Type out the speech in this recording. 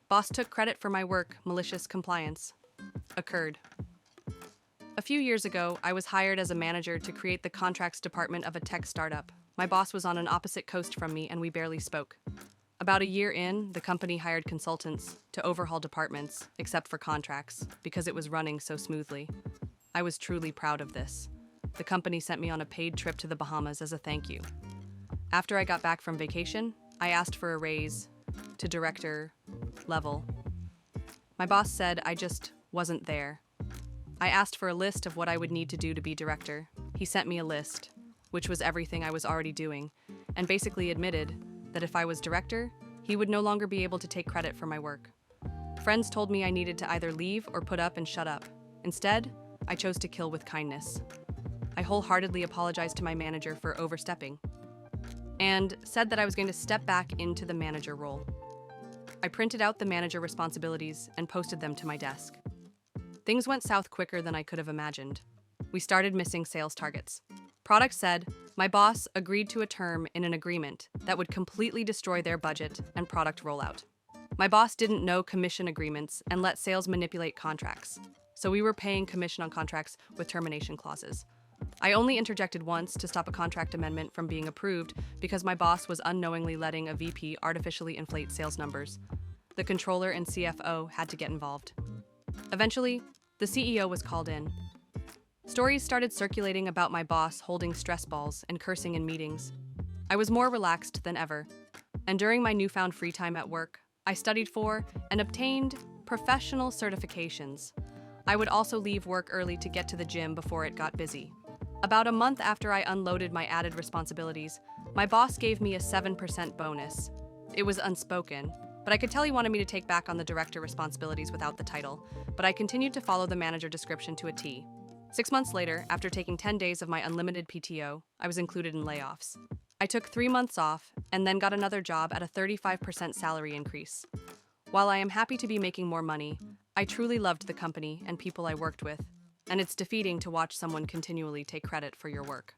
Boss took credit for my work, malicious compliance. Occurred. A few years ago, I was hired as a manager to create the contracts department of a tech startup. My boss was on an opposite coast from me and we barely spoke. About a year in, the company hired consultants to overhaul departments, except for contracts, because it was running so smoothly. I was truly proud of this. The company sent me on a paid trip to the Bahamas as a thank you. After I got back from vacation, I asked for a raise to director level. My boss said I just wasn't there. I asked for a list of what I would need to do to be director. He sent me a list, which was everything I was already doing, and basically admitted that if I was director, he would no longer be able to take credit for my work. Friends told me I needed to either leave or put up and shut up. Instead, I chose to kill with kindness. I wholeheartedly apologized to my manager for overstepping and said that I was going to step back into the manager role. I printed out the manager responsibilities and posted them to my desk. Things went south quicker than I could have imagined. We started missing sales targets. Product said, my boss agreed to a term in an agreement that would completely destroy their budget and product rollout. My boss didn't know commission agreements and let sales manipulate contracts, so we were paying commission on contracts with termination clauses. I only interjected once to stop a contract amendment from being approved because my boss was unknowingly letting a VP artificially inflate sales numbers. The controller and CFO had to get involved. Eventually, the CEO was called in. Stories started circulating about my boss holding stress balls and cursing in meetings. I was more relaxed than ever, and during my newfound free time at work, I studied for and obtained professional certifications. I would also leave work early to get to the gym before it got busy. About a month after I unloaded my added responsibilities, my boss gave me a 7% bonus. It was unspoken, but I could tell he wanted me to take back on the director responsibilities without the title, but I continued to follow the manager description to a T. 6 months later, after taking 10 days of my unlimited PTO, I was included in layoffs. I took 3 months off and then got another job at a 35% salary increase. While I am happy to be making more money, I truly loved the company and people I worked with, and it's defeating to watch someone continually take credit for your work.